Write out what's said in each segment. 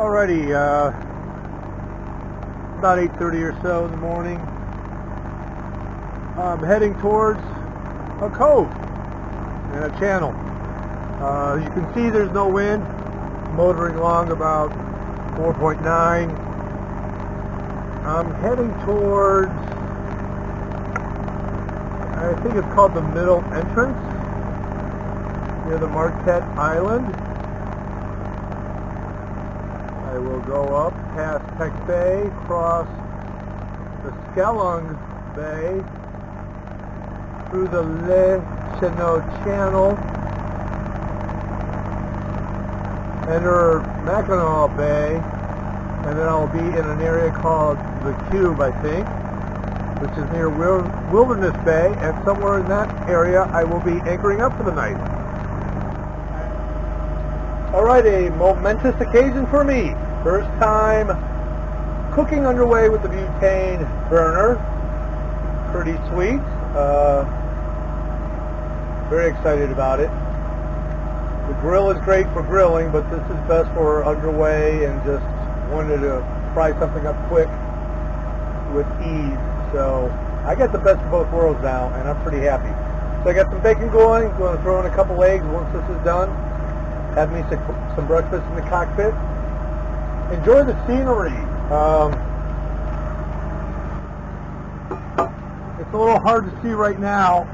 Alrighty, about 8:30 or so in the morning. I'm heading towards a cove and a channel. As you can see, there's no wind. Motoring along about 4.9. I'm heading towards, I think it's called the Middle entrance, near the Marquette Island. I will go up past Peck Bay, cross the Skelong Bay, through the Le Chenot Channel, enter Mackinac Bay, and then I'll be in an area called the Cube, I think, which is near Wilderness Bay, and somewhere in that area I will be anchoring up for the night. Alright, a momentous occasion for me. First time cooking underway with the butane burner. Pretty sweet. Very excited about it. The grill is great for grilling, but this is best for underway and just wanted to fry something up quick with ease. So I got the best of both worlds now, and I'm pretty happy. So I got some bacon going. Going to throw in a couple eggs once this is done. Have me some breakfast in the cockpit. Enjoy the scenery. It's a little hard to see right now,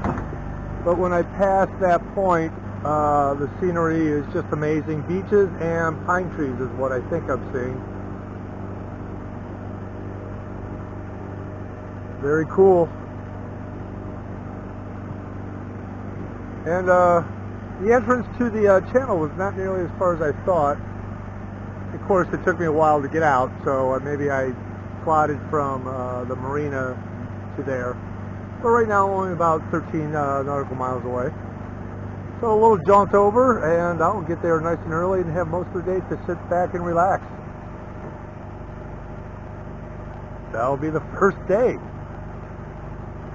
but when I pass that point, the scenery is just amazing. Beaches and pine trees is what I think I'm seeing. Very cool. And the entrance to the channel was not nearly as far as I thought. Of course, it took me a while to get out, so maybe I slotted from the marina to there. But right now, I'm only about 13 nautical miles away. So a little jaunt over, and I'll get there nice and early and have most of the day to sit back and relax. That'll be the first day.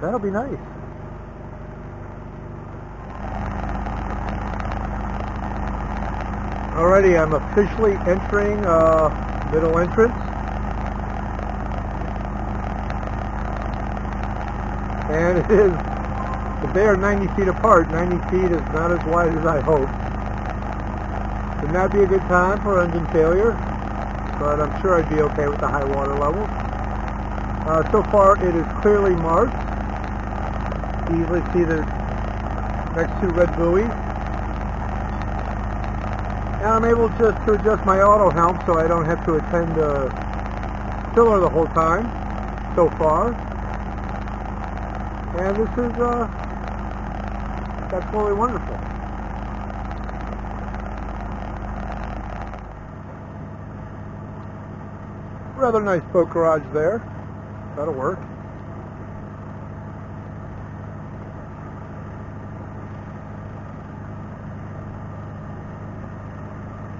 That'll be nice. Alrighty, I'm officially entering Middle entrance. And it is, they are 90 feet apart. 90 feet is not as wide as I hoped. Would not be a good time for engine failure, but I'm sure I'd be okay with the high water levels. So far it is clearly marked. Easily see the next two red buoys. And I'm able just to adjust my auto helm so I don't have to attend tiller the whole time so far. And this is absolutely wonderful. Rather nice boat garage there. That'll work.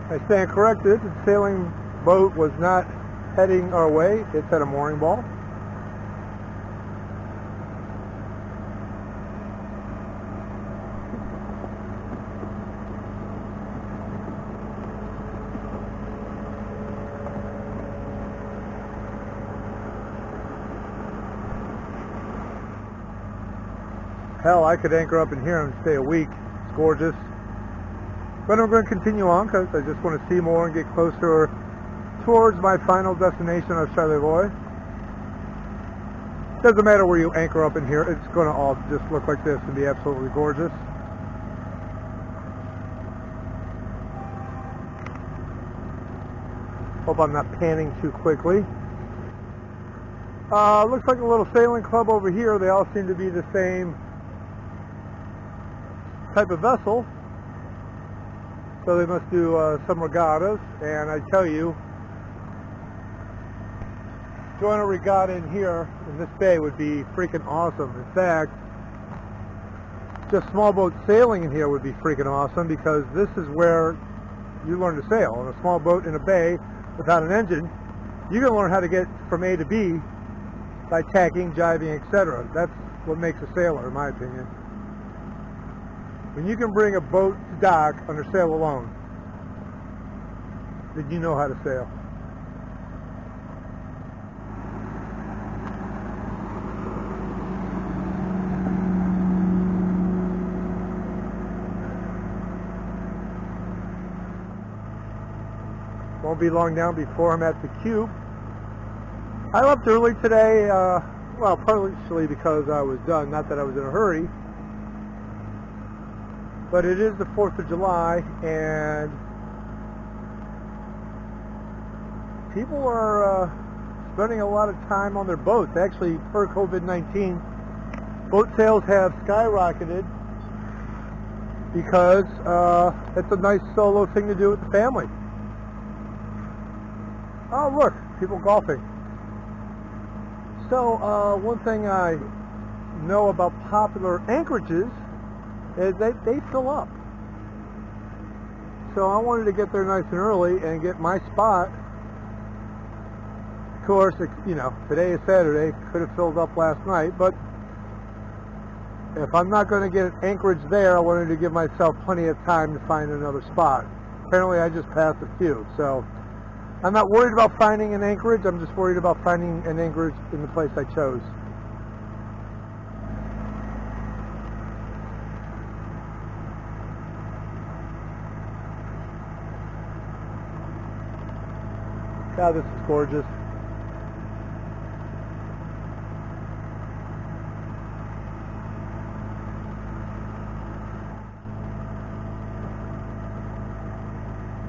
I stand corrected. The sailing boat was not heading our way. It's at a mooring ball. Hell, I could anchor up in here and stay a week. It's gorgeous. But I'm going to continue on because I just want to see more and get closer towards my final destination of Charlevoix. Doesn't matter where you anchor up in here, it's going to all just look like this and be absolutely gorgeous. Hope I'm not panning too quickly. Looks like a little sailing club over here. They all seem to be the same type of vessel. So they must do some regattas, and I tell you, join a regatta in here, in this bay, would be freaking awesome. In fact, just small boat sailing in here would be freaking awesome, because this is where you learn to sail. On a small boat in a bay without an engine, you can learn how to get from A to B by tacking, jiving, etc. That's what makes a sailor, in my opinion. When you can bring a boat to dock under sail alone, then you know how to sail. Won't be long now before I'm at the Cube. I left early today, well, partially because I was done, not that I was in a hurry. But it is the 4th of July, and people are spending a lot of time on their boats. Actually, per COVID-19, boat sales have skyrocketed because it's a nice solo thing to do with the family. Oh, look, people golfing. So, one thing I know about popular anchorages is they fill up. So I wanted to get there nice and early and get my spot. Of course, you know, today is Saturday, could have filled up last night, but if I'm not going to get an anchorage there, I wanted to give myself plenty of time to find another spot. Apparently I just passed a few, so I'm not worried about finding an anchorage, I'm just worried about finding an anchorage in the place I chose. God, this is gorgeous.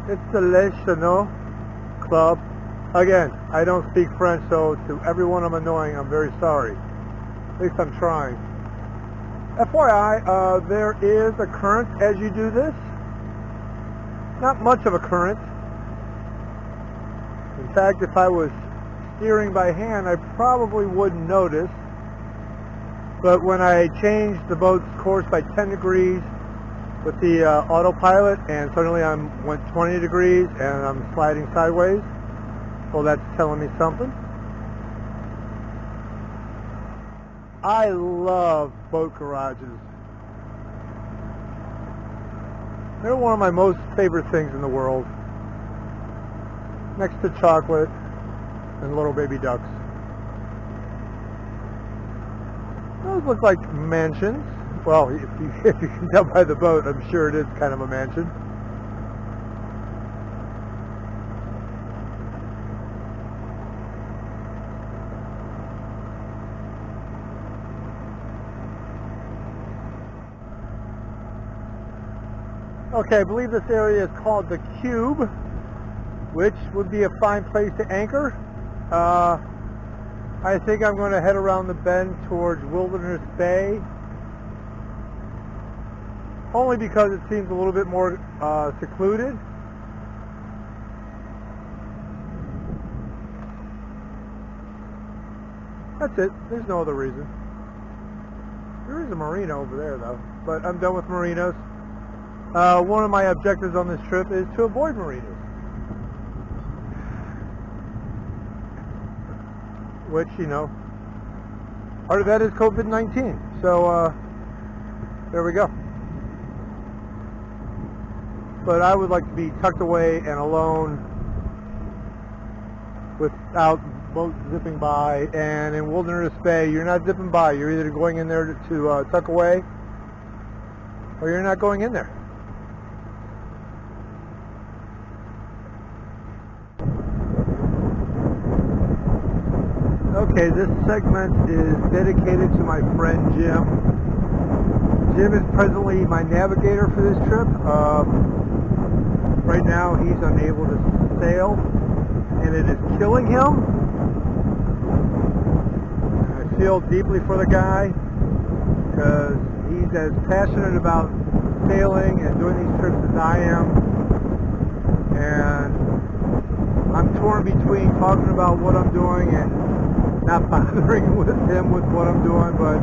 It's the Les Chenaux Club. Again, I don't speak French, so to everyone I'm annoying, I'm very sorry. At least I'm trying. FYI, there is a current as you do this. Not much of a current. In fact, if I was steering by hand, I probably wouldn't notice. But when I changed the boat's course by 10 degrees with the autopilot, and suddenly I went 20 degrees and I'm sliding sideways, well, that's telling me something. I love boat garages. They're one of my most favorite things in the world, next to chocolate and little baby ducks. Those look like mansions. Well, if you can tell by the boat, I'm sure it is kind of a mansion. Okay, I believe this area is called the Cube, which would be a fine place to anchor. I think I'm going to head around the bend towards Wilderness Bay, only because it seems a little bit more secluded. That's it. There's no other reason. There is a marina over there though, but I'm done with marinas. One of my objectives on this trip is to avoid marinas, which, you know, part of that is COVID-19. So there we go. But I would like to be tucked away and alone without boats zipping by. And in Wilderness Bay, you're not zipping by. You're either going in there to tuck away, or you're not going in there. Okay, this segment is dedicated to my friend Jim. Jim is presently my navigator for this trip. Right now he's unable to sail, and it is killing him. I feel deeply for the guy, because he's as passionate about sailing and doing these trips as I am. And I'm torn between talking about what I'm doing and not bothering with him with what I'm doing, but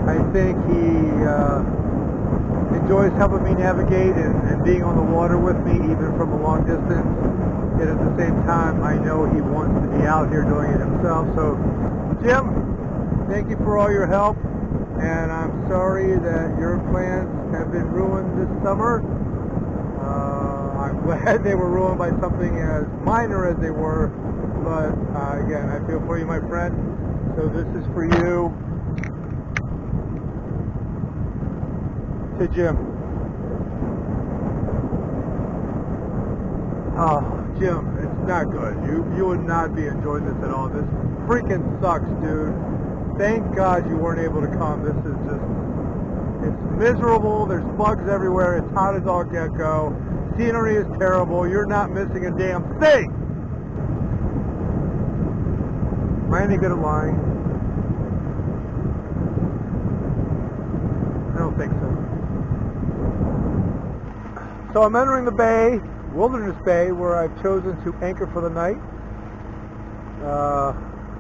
I think he enjoys helping me navigate and being on the water with me, even from a long distance. Yet at the same time, I know he wants to be out here doing it himself. So, Jim, thank you for all your help, and I'm sorry that your plans have been ruined this summer. I'm glad they were ruined by something as minor as they were, but again, I feel for you, my friend. So this is for you. To Jim. Oh, Jim, it's not good. You would not be enjoying this at all. This freaking sucks, dude. Thank God you weren't able to come. This is just, it's miserable. There's bugs everywhere. It's hot as all get-go. Scenery is terrible. You're not missing a damn thing. Am I any good at lying? I don't think so. So I'm entering the bay, Wilderness Bay, where I've chosen to anchor for the night.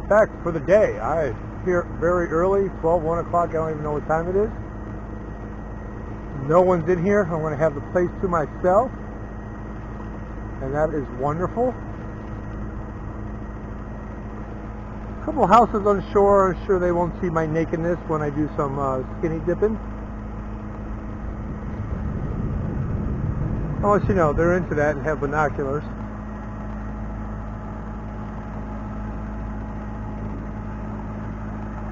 In fact, for the day. I'm here very early, 12, 1 o'clock. I don't even know what time it is. No one's in here. I'm going to have the place to myself. And that is wonderful. A couple houses on shore. I'm sure they won't see my nakedness when I do some skinny dipping. Unless, you know, they're into that and have binoculars.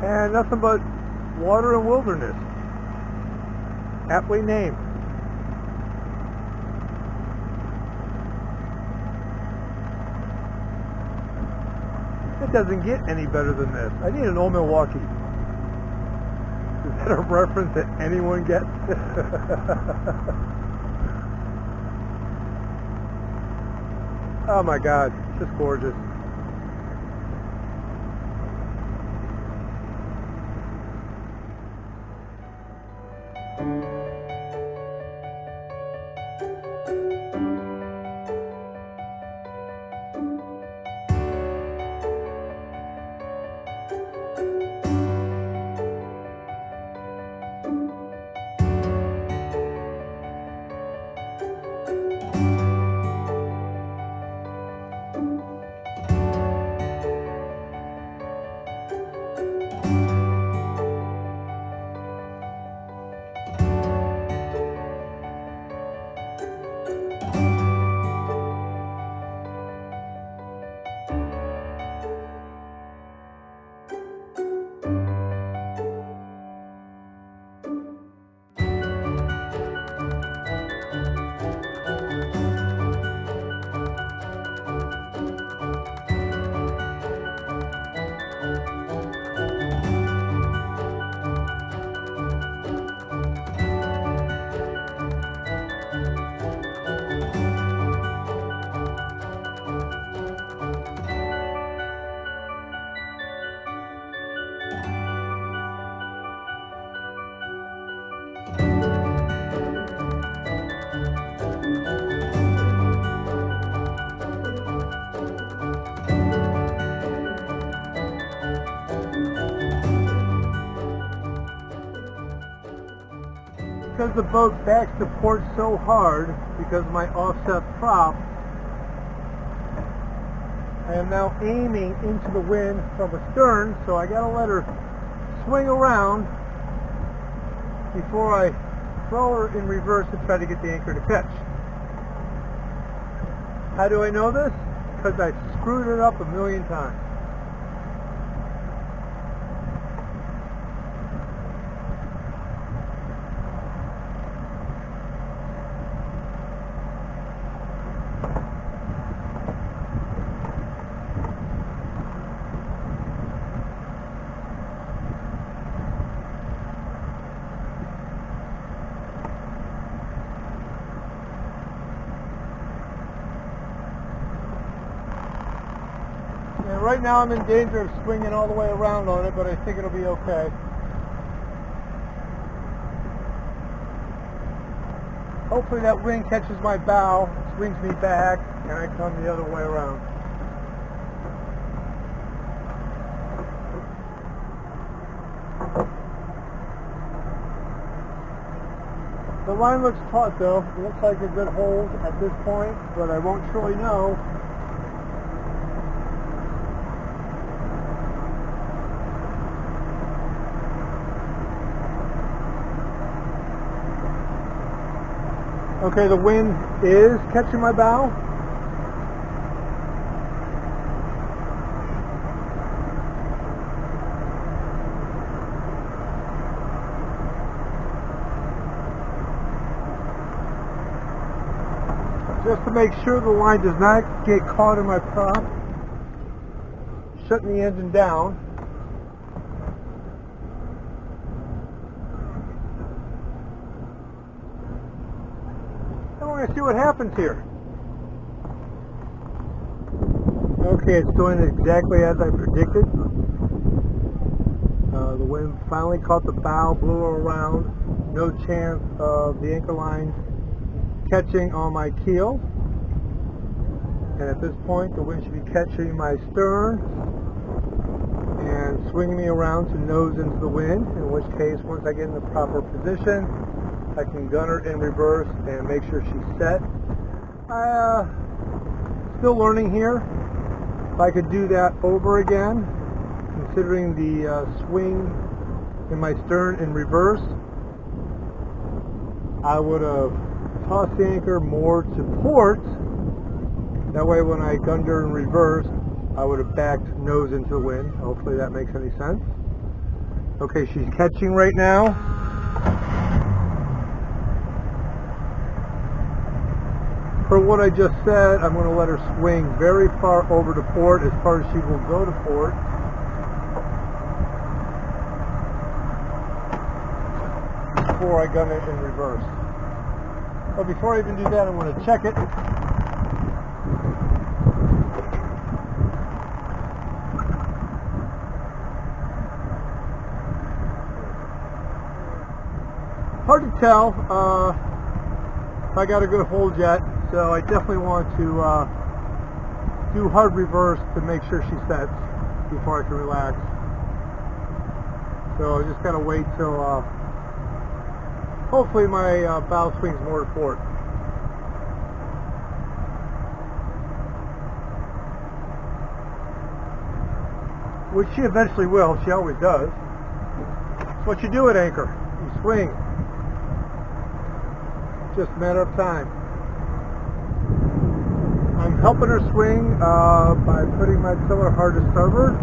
And nothing but water and wilderness. Aptly named. It doesn't get any better than this. I need an old Milwaukee. Is that a reference that anyone gets? Oh my God, it's just gorgeous. Because the boat backs to port so hard, because of my offset prop, I am now aiming into the wind from astern, so I gotta let her swing around before I throw her in reverse and try to get the anchor to catch. How do I know this? Because I screwed it up a million times. And right now I'm in danger of swinging all the way around on it, but I think it'll be okay. Hopefully that wind catches my bow, swings me back, and I come the other way around. The line looks taut though. It looks like a good hold at this point, but I won't truly know. Okay, the wind is catching my bow. Just to make sure the line does not get caught in my prop, shutting the engine down. And we're going to see what happens here. Okay, it's doing exactly as I predicted. The wind finally caught the bow, blew around. No chance of the anchor line catching on my keel. And at this point, the wind should be catching my stern and swinging me around to nose into the wind, in which case, once I get in the proper position, I can gun her in reverse and make sure she's set. Still learning here. If I could do that over again, considering the swing in my stern in reverse, I would have tossed the anchor more to port. That way when I gunned her in reverse, I would have backed nose into the wind. Hopefully that makes any sense. Okay, she's catching right now. For what I just said, I'm going to let her swing very far over to port, as far as she will go to port. Before I gun it in reverse. But before I even do that, I'm going to check it. Hard to tell if I got a good hold yet, so I definitely want to do hard reverse to make sure she sets before I can relax. So I just gotta wait till hopefully my bow swings more to port. Which she eventually will, she always does. It's what you do at anchor, you swing. Just a matter of time. I'm helping her swing by putting my tiller hard to starboard.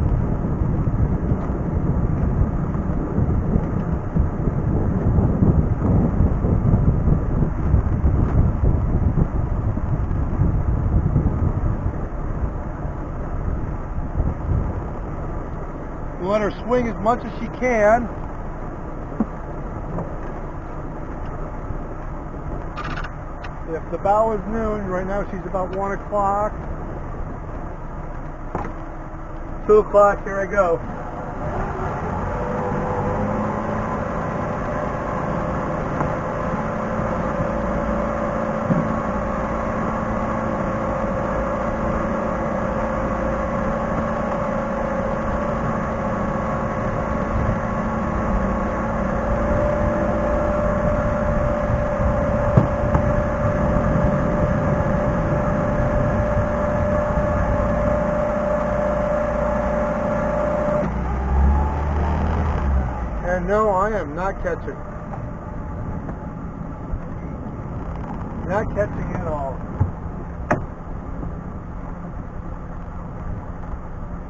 We'll let her swing as much as she can. If the bow is noon, right now she's about 1 o'clock. 2 o'clock, here I go. And no, I am not catching. Not catching at all.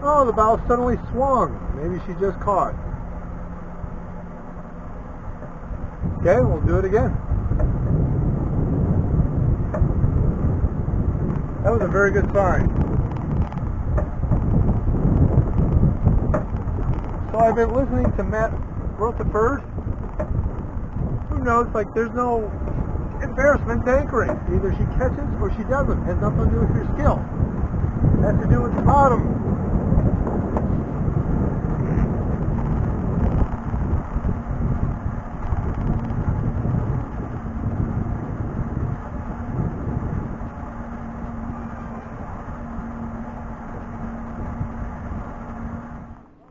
Oh, the bow suddenly swung. Maybe she just caught. Okay, we'll do it again. That was a very good sign. So I've been listening to Matt Rutherford. Who knows, like, there's no embarrassment to anchoring. Either she catches or she doesn't. It has nothing to do with your skill. It has to do with the bottom.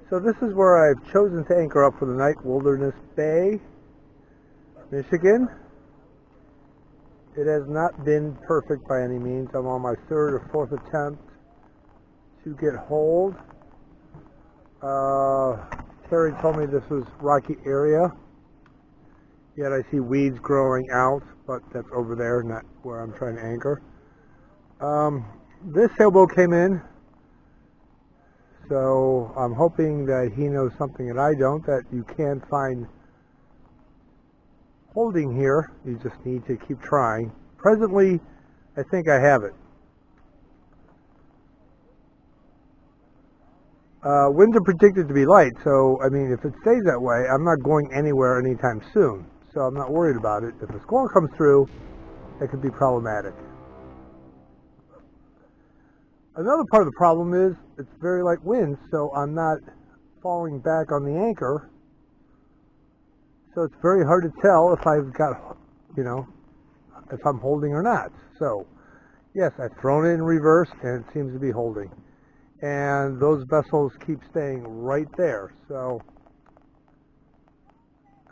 So this is where I've chosen to anchor up for the night, Wilderness Bay, Michigan. It has not been perfect by any means. I'm on my 3rd or 4th attempt to get hold. Carrie told me this was rocky area, yet I see weeds growing out, but that's over there, not where I'm trying to anchor. This sailboat came in, so I'm hoping that he knows something that I don't, that you can find holding here. You just need to keep trying. Presently, I think I have it. Winds are predicted to be light, so I mean, if it stays that way, I'm not going anywhere anytime soon. So I'm not worried about it. If a squall comes through, it could be problematic. Another part of the problem is it's very light winds, so I'm not falling back on the anchor. So it's very hard to tell if I've got, if I'm holding or not. So yes, I've thrown it in reverse and it seems to be holding. And those vessels keep staying right there. So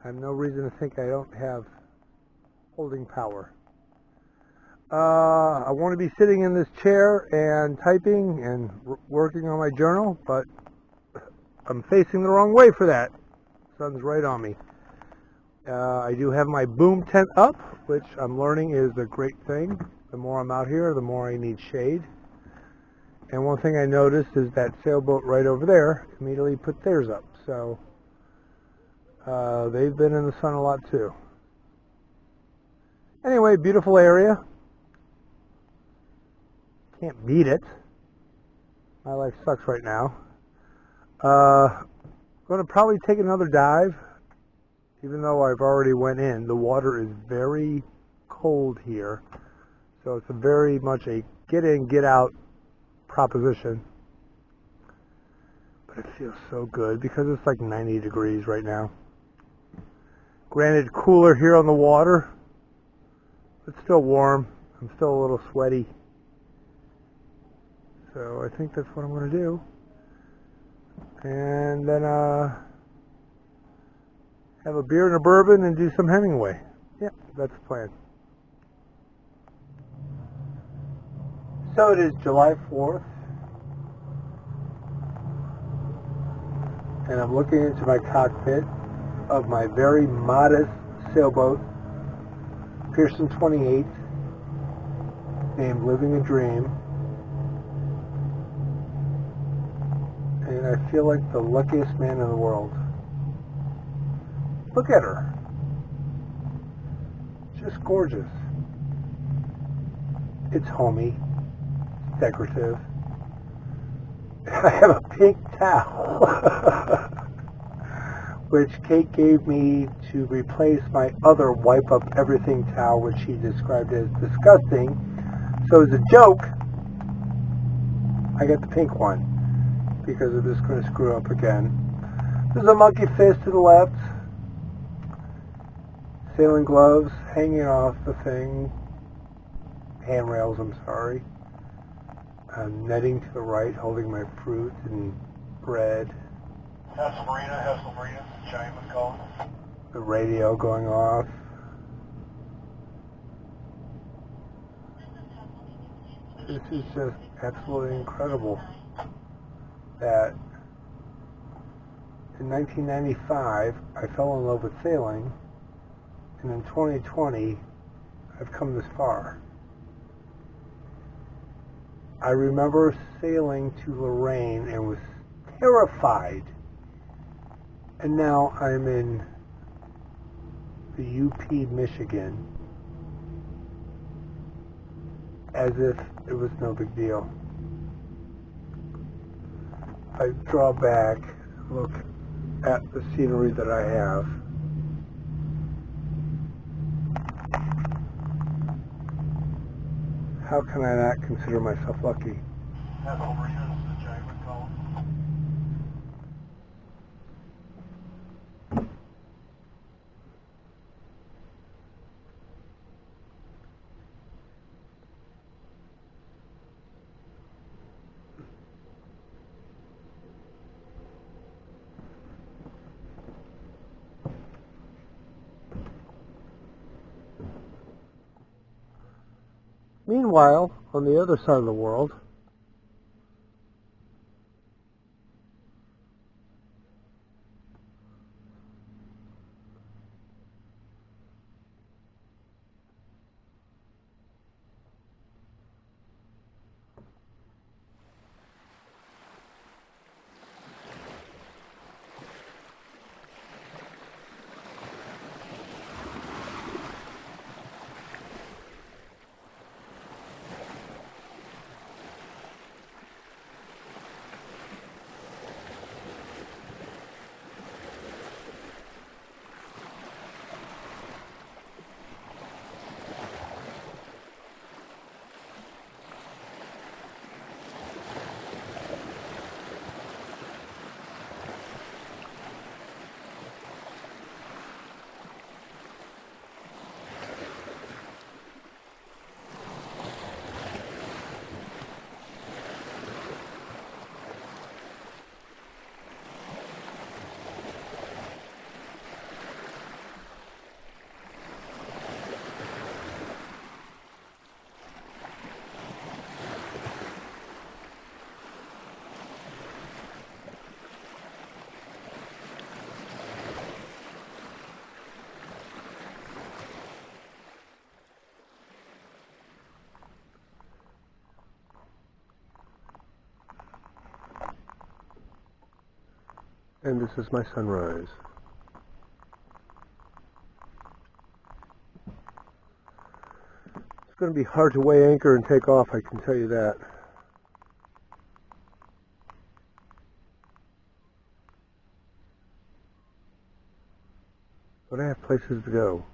I have no reason to think I don't have holding power. I want to be sitting in this chair and typing and working on my journal, but I'm facing the wrong way for that. Sun's right on me. I do have my boom tent up, which I'm learning is a great thing. The more I'm out here, the more I need shade. And one thing I noticed is that sailboat right over there immediately put theirs up. So they've been in the sun a lot too. Anyway, beautiful area. Can't beat it. My life sucks right now. Going to probably take another dive, even though I've already went in. The water is very cold here, so it's very much a get in, get out proposition. But it feels so good because it's like 90 degrees right now. Granted, cooler here on the water, but still warm. I'm still a little sweaty. So I think that's what I'm going to do. And then have a beer and a bourbon and do some Hemingway. Yeah, that's the plan. So it is July 4th. And I'm looking into my cockpit of my very modest sailboat, Pearson 28, named Living a Dream. And I feel like the luckiest man in the world. Look at her. Just gorgeous. It's homey. It's decorative. I have a pink towel, which Kate gave me to replace my other wipe up everything towel, which she described as disgusting. So as a joke, I got the pink one, because I'm just going to screw up again. There's a monkey fist to the left. Sailing gloves hanging off the thing. Handrails, I'm sorry. Netting to the right, holding my fruit and bread. Hessel Marina, Giant was calling. The radio going off. This is just absolutely incredible that in 1995 I fell in love with sailing, and in 2020 I've come this far. I remember sailing to Lorraine and was terrified, and now I'm in the UP, Michigan, as if it was no big deal. I draw back, look at the scenery that I have. How can I not consider myself lucky? Hessel Marina, this is Giant was calling. Meanwhile, on the other side of the world, And this is my sunrise. It's going to be hard to weigh anchor and take off, I can tell you that. But I have places to go.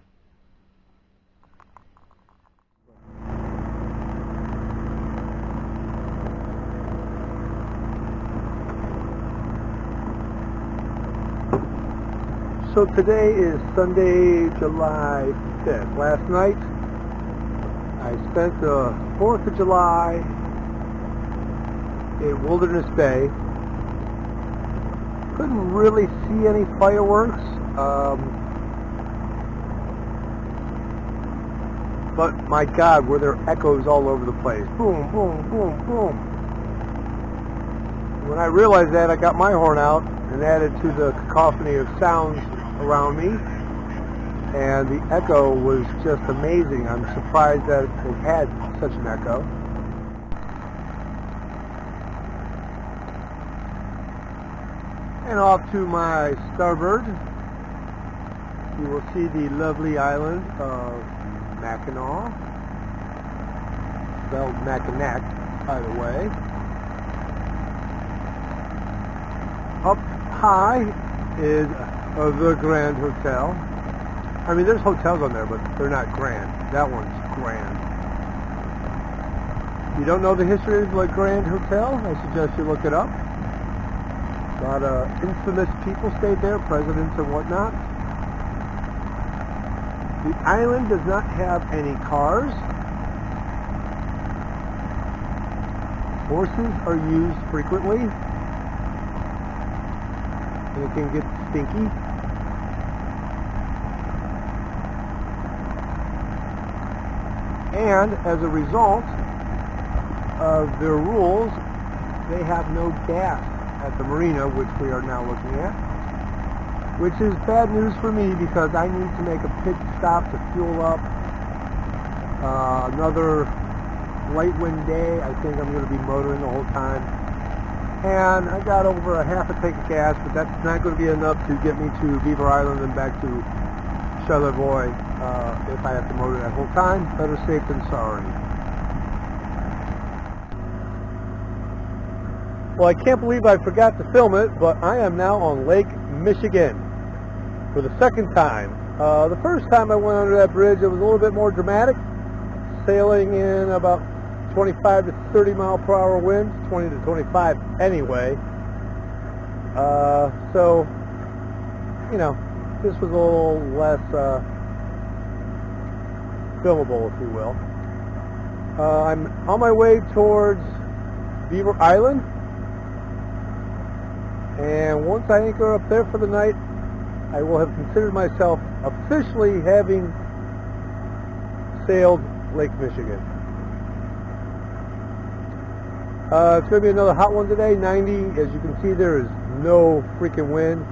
So today is Sunday, July 5th. Last night, I spent the 4th of July in Wilderness Bay. Couldn't really see any fireworks, but my God, were there echoes all over the place. Boom, boom, boom, boom. When I realized that, I got my horn out and added to the cacophony of sounds around me, and the echo was just amazing. I'm surprised that it had such an echo. And off to my starboard, you will see the lovely island of Mackinac, spelled Mackinac, by the way. Up high is the Grand Hotel. I mean, there's hotels on there, but they're not grand. That one's grand. If you don't know the history of the Grand Hotel, I suggest you look it up. A lot of infamous people stayed there, presidents and whatnot. The island does not have any cars. Horses are used frequently. And it can get stinky. And as a result of their rules, they have no gas at the marina, which we are now looking at, which is bad news for me because I need to make a pit stop to fuel up. Another light wind day, I think I'm going to be motoring the whole time. And I got over a half a tank of gas, but that's not going to be enough to get me to Beaver Island and back to Charlevoix if I have to motor that whole time. Better safe than sorry. Well, I can't believe I forgot to film it, but I am now on Lake Michigan for the second time. The first time I went under that bridge, it was a little bit more dramatic, sailing in about 25 to 30 mile per hour winds, 20 to 25 anyway. So, you know, this was a little less filmable, if you will. I'm on my way towards Beaver Island, and once I anchor up there for the night, I will have considered myself officially having sailed Lake Michigan. It's going to be another hot one today, 90. As you can see, there is no freaking wind.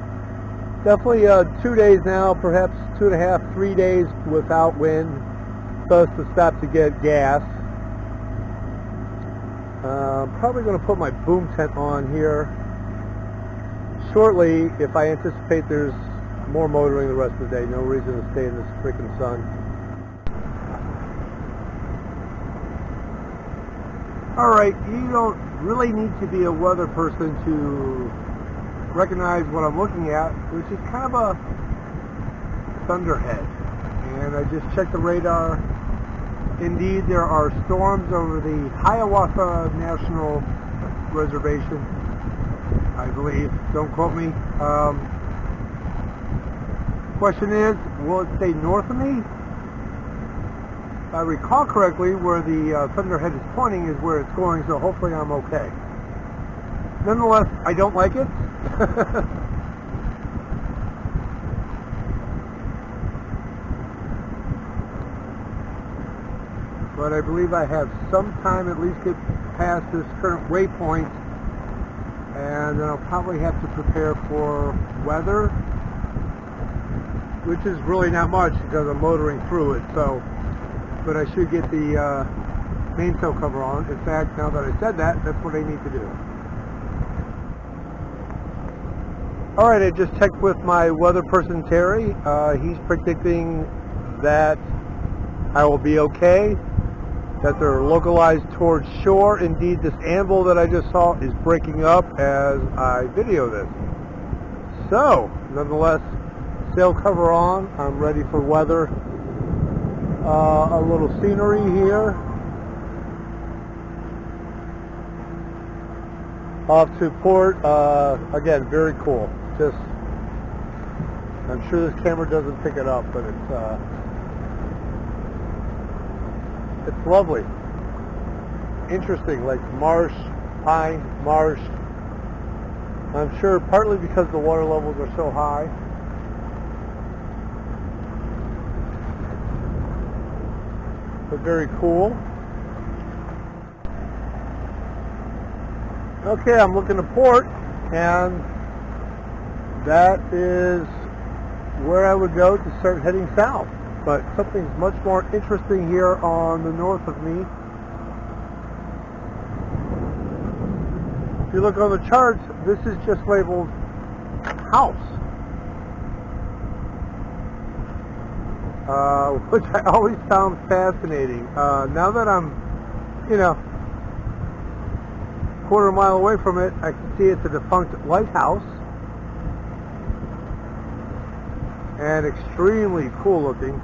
Definitely 2 days now, perhaps 2.5, 3 days without wind. Thus to stop to get gas. Probably going to put my boom tent on here shortly if I anticipate there's more motoring the rest of the day. No reason to stay in this freaking sun. Alright, you don't really need to be a weather person to recognize what I'm looking at, which is kind of a thunderhead. And I just checked the radar. Indeed, there are storms over the Hiawatha National Reservation, I believe. Don't quote me. Question is, will it stay north of me? If I recall correctly, where the thunderhead is pointing is where it's going, so hopefully I'm okay. Nonetheless, I don't like it. But I believe I have some time at least get past this current waypoint, and then I'll probably have to prepare for weather, which is really not much because I'm motoring through it. So, but I should get the mainsail cover on. In fact, now that I said that, that's what I need to do. Alright, I just checked with my weather person Terry. He's predicting that I will be okay, that they're localized towards shore. Indeed, this anvil that I just saw is breaking up as I video this. So, nonetheless, sail cover on. I'm ready for weather. A little scenery here. Off to port. Again, very cool. Just, I'm sure this camera doesn't pick it up, but it's lovely. Interesting, like marsh, pine, marsh. I'm sure partly because the water levels are so high. But very cool. Okay, I'm looking to port, and that is where I would go to start heading south. But something's much more interesting here on the north of me. If you look on the charts, this is just labeled house. Which I always found fascinating. Now that I'm, quarter mile away from it, I can see it's a defunct lighthouse. And extremely cool looking.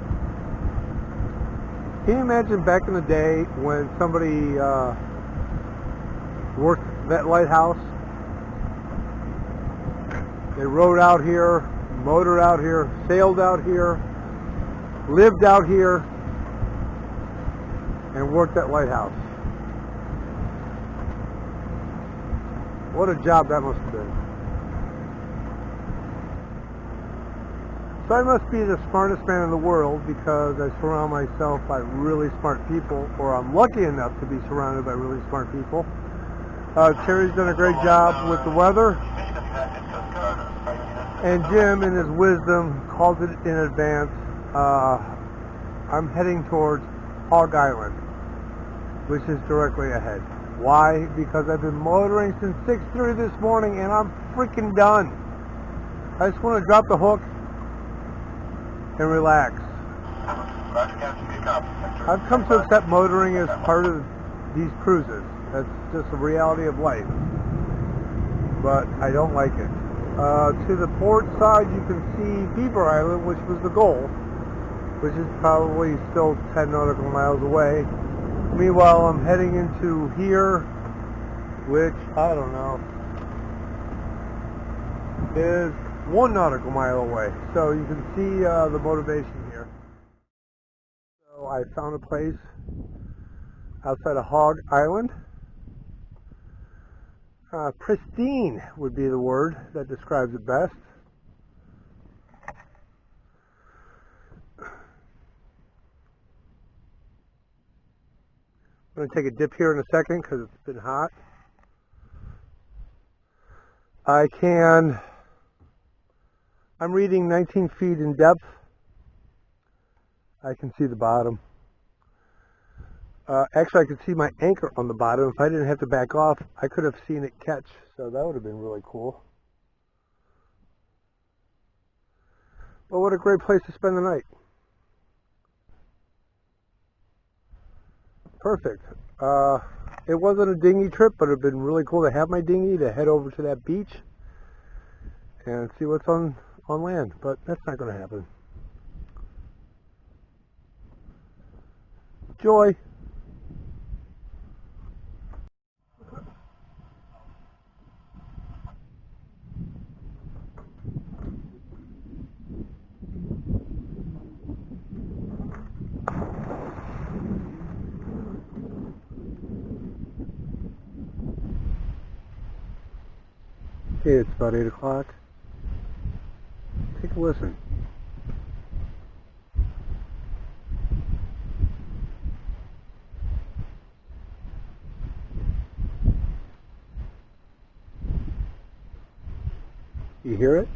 Can you imagine back in the day when somebody worked that lighthouse? They rode out here, motored out here, sailed out here, lived out here, and worked that lighthouse. What a job that must have been. So I must be the smartest man in the world because I surround myself by really smart people, or I'm lucky enough to be surrounded by really smart people. Terry's done a great job with the weather, and Jim, in his wisdom, called it in advance. I'm heading towards Hog Island, which is directly ahead. Why? Because I've been motoring since 6:30 this morning, and I'm freaking done. I just want to drop the hook and relax. I've come to accept motoring as part of these cruises. That's just the reality of life. But I don't like it. To the port side, you can see Beaver Island, which was the goal, which is probably still 10 nautical miles away. Meanwhile, I'm heading into here, which, I don't know, is 1 nautical mile away. So you can see the motivation here. So I found a place outside of Hog Island. Pristine would be the word that describes it best. I'm going to take a dip here in a second because it's been hot. I'm reading 19 feet in depth. I can see the bottom. Actually, I could see my anchor on the bottom. If I didn't have to back off, I could have seen it catch. So that would have been really cool. But what a great place to spend the night. Perfect. It wasn't a dinghy trip, but it would have been really cool to have my dinghy to head over to that beach and see what's on land. But that's not going to happen. Joy. Okay, it's about 8 o'clock. Take a listen. You hear it?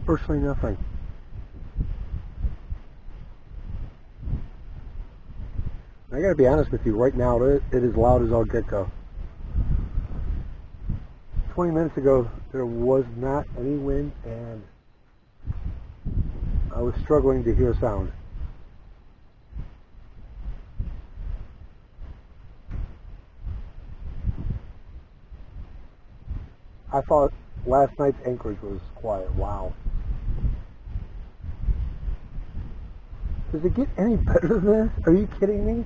Virtually nothing. I gotta be honest with you, right now it is loud as all get-go. 20 minutes ago there was not any wind and I was struggling to hear sound. I thought last night's Anchorage was quiet. Wow. Does it get any better than this? Are you kidding me?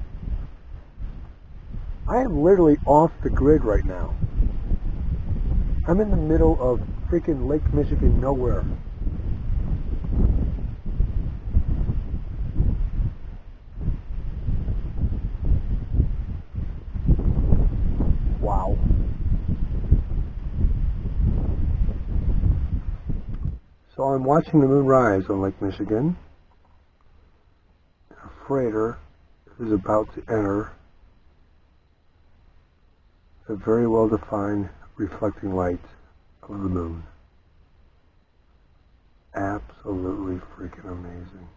I am literally off the grid right now. I'm in the middle of freaking Lake Michigan nowhere. Wow. So I'm watching the moon rise on Lake Michigan. A freighter is about to enter a very well-defined reflecting light of the moon. Absolutely freaking amazing.